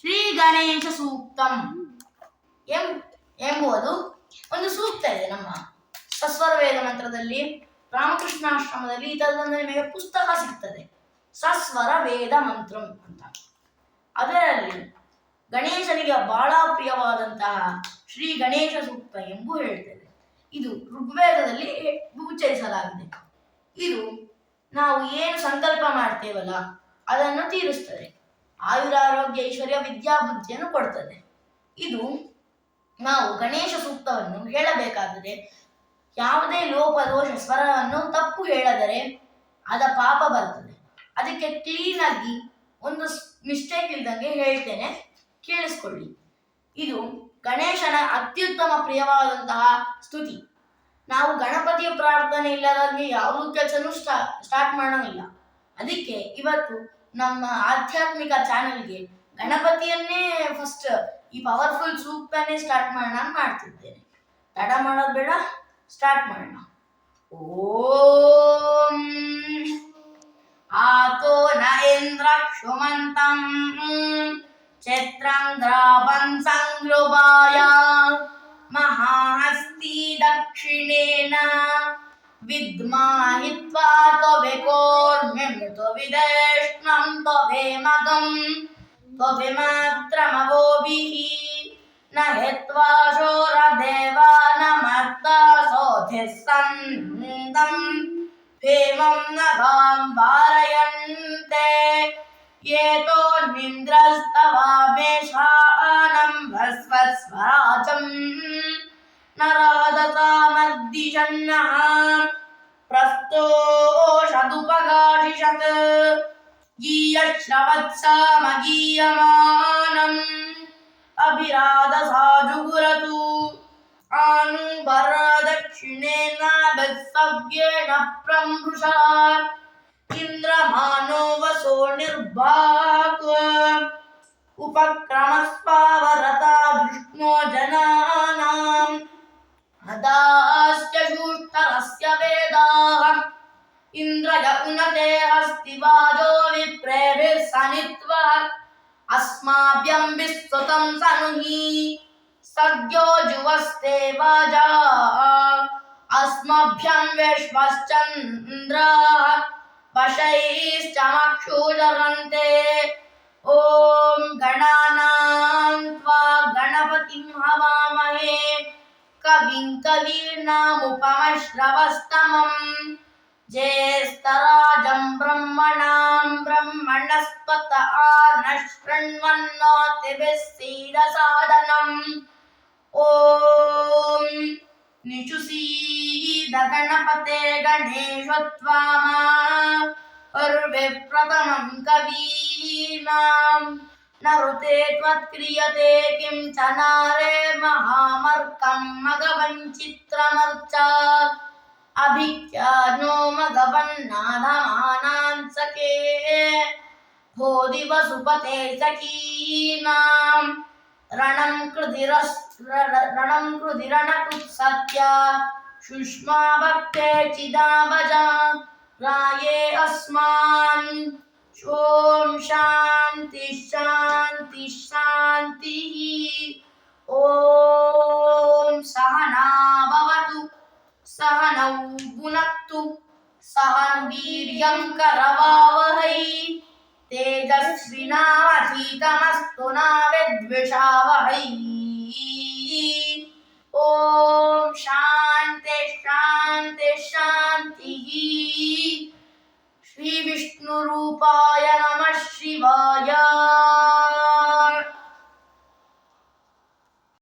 ಶ್ರೀ ಗಣೇಶ ಸೂಕ್ತಂ ಎಂಬುದು ಒಂದು ಸೂಕ್ತ ಇದೆ. ನಮ್ಮ ಸಸ್ವರ ವೇದ ಮಂತ್ರದಲ್ಲಿ ರಾಮಕೃಷ್ಣಾಶ್ರಮದಲ್ಲಿ ಇದರಲ್ಲಿ ನಿಮಗೆ ಪುಸ್ತಕ ಸಿಗ್ತದೆ, ಸಸ್ವರ ವೇದ ಮಂತ್ರ ಅಂತ. ಅದರಲ್ಲಿ ಗಣೇಶನಿಗೆ ಬಹಳ ಪ್ರಿಯವಾದಂತಹ ಶ್ರೀ ಗಣೇಶ ಸೂಕ್ತ ಎಂಬು ಹೇಳ್ತೇವೆ. ಇದು ಋಗ್ವೇದದಲ್ಲಿ ಉಚ್ಚರಿಸಲಾಗಿದೆ. ಇದು ನಾವು ಏನು ಸಂಕಲ್ಪ ಮಾಡ್ತೇವಲ್ಲ ಅದನ್ನು ತೀರಿಸ್ತದೆ. ಆಯುರಾರೋಗ್ಯ ಐಶ್ವರ್ಯ ವಿದ್ಯಾಬುದ್ಧಿಯನ್ನು ಕೊಡ್ತದೆ. ಇದು ನಾವು ಗಣೇಶ ಸೂಕ್ತವನ್ನು ಹೇಳಬೇಕಾದರೆ ಯಾವುದೇ ಲೋಪ ದೋಷ ಸ್ವರವನ್ನು ತಪ್ಪು ಹೇಳದರೆ ಅದ ಪಾಪ ಬರ್ತದೆ. ಅದಕ್ಕೆ ಕ್ಲೀನಾಗಿ ಒಂದು ಮಿಸ್ಟೇಕ್ ಇಲ್ದಂಗೆ ಹೇಳ್ತೇನೆ, ಕೇಳಿಸ್ಕೊಳ್ಳಿ. ಇದು ಗಣೇಶನ ಅತ್ಯುತ್ತಮ ಪ್ರಿಯವಾದಂತಹ ಸ್ತುತಿ. ನಾವು ಗಣಪತಿಯ ಪ್ರಾರ್ಥನೆ ಇಲ್ಲದಂಗೆ ಯಾವುದೂ ಕೆಲಸನೂ ಸ್ಟಾರ್ಟ್ ಮಾಡೋಂಗಿಲ್ಲ. ಅದಕ್ಕೆ ಇವತ್ತು ನಮ್ಮ ಆಧ್ಯಾತ್ಮಿಕ ಚಾನೆಲ್ಗೆ ಗಣಪತಿಯನ್ನೇ ಫಸ್ಟ್ ಈ ಪವರ್ಫುಲ್ ಸೂಕ್ತನ್ನೇ ಸ್ಟಾರ್ಟ್ ಮಾಡೋಣ ಮಾಡ್ತಿದ್ದೇನೆ. ತಡ ಮಾಡೋದು ಬೇಡ, ಸ್ಟಾರ್ಟ್ ಮಾಡೋಣ. ಓಂ ಆತೋ ನ ಇಂದ್ರ ಕ್ಷುಮಂತಂ ಚೈತ್ರಂಗ್ರಾಪನ್ ಸಂಗೃಪಾಯ ಮಹಾಹಸ್ತಿ ದಕ್ಷಿಣೇನ ವಿದ್ಮಾಹಿತ್ವಾ ತ್ವವಿಕೋರ್ಮ್ಯಮೃತೋ ವಿದೇಷ್ಣಂ ತ್ವವೇಮಗಂ ತ್ವವಿಮಾತ್ರಮವೋಭಿಃ ನ ಹಿತ್ವಾ ಶೂರದೇವಾನಮರ್ತಾಸೋಧಿಃ ಸಂದಂ ಹೇಮಂ ನಗಾಂ ವಾರಯನ್ತೆ ಯೇತೋ ನಿಂದ್ರಸ್ತವಾಮೇಷಾನಂ ಭಸ್ವಸ್ವರಾಜಂ ನರಾದತಾಮರ್ದಿಷನ್ನಃ ಪ್ರಸ್ತೋಷದುಪಗಾಶಿಷತ್ ಗೀಯಶ್ರವತ್ಸಾಮಗೀಯಮಾನಂ ಅಭಿರಾದಸಾಜುಗುರತು ಆನುಬರ ದಕ್ಷಿಣೇನ ಬೆತ್ಸವ್ಯೇಣ ಪ್ರಮೃಷಾ ಇಂದ್ರಮಾನೋ ವಸೋ ನಿರ್ಭಾಕ್ ಉಪಕ್ರಮಸ್ಪಾವರತ ವಿಷ್ಣೋ ಜನಾನಾಂ ಹದಾಸ್ಯ ಶೂಷ್ಟರಸ್ಯ ವೇದಾಃ ಇಂದ್ರಯ ಉನತೆ ಅಸ್ತಿ ವಾಜೋ ವಿಪ್ರೇಭಿಃ ಸನಿತ್ವಃ ಅಸ್ಮಾಭ್ಯಂ ವಿಸ್ತುತಂ ಸನುಹಿ ಸದ್ಯೋ ಜುವಸ್ತೆ ವಾಜಾ ಅಸ್ಮಭ್ಯಂ ವಿಶ್ವಶ್ಚಂದ್ರಾಃ ವಶೈಶ್ಚಮಕ್ಷೂಜರಂತೆ. ಓಂ ಗಣಾನಾಂ ತ್ವಾ ಗಣಪತಿಂ ಹವಾಮಹೇ ಕವಿಂ ಕವೀರ್ನಾಮುಪಮಶ್ರವಸ್ತಮಂ ಜ್ಯೇಷ್ಠರಾಜಂ ಬ್ರಹ್ಮಣಾಂ ಬ್ರಹ್ಮಣಸ್ಪತ ಆನಶೃಣ್ವನ್ನೋತಿಭಿಃ ಸೀದಸಾದನಂ. ಓಂ ನಿಶುಸೀದ ಗಣಪತೆ ಗಣೇಶೋತ್ವಾಮರ್ವಿಪ್ರಥಮಂ ಕವೀನಾಂ ನರುತೆ ತ್ವತ್ಕ್ರಿಯತೆ ಕಿಂ ಚ ನಾರೇ ಮಹಾಮರ್ಕಂ ಮಗವಂಚಿತ್ರಮರ್ಚಾ ಅಭಿಖ್ಯಾನೋ ಮಗವನ್ನಾಧಮಾನಾನ್ ಸಖೇ ಭೋದಿ ವಸುಪತೆ ಸಖೀನಾಂ ರಣಂ ಕೃಧಿರಣಕೃತ್ಸತ್ಯ ಸುಷ್ಮಾ ಭಕ್ತೆ ಚಿದಾಭಜಾ ರಾಯೇ ಅಸ್ಮಾನ್. ಓಂ ಶಾಂತಿ ಶಾಂತಿ ಶಾಂತಿ. ಓಂ ಸಹನಾ ಭವತು ಸಹನೌ ಭುನಕ್ತು ಸಹ ವೀರ್ಯಂ ಕರವಾವಹೈ ತೇಜಸ್ವಿನಾವಧೀತಮಸ್ತು ನ ವಿದ್ವಿಷಾವಹೈ.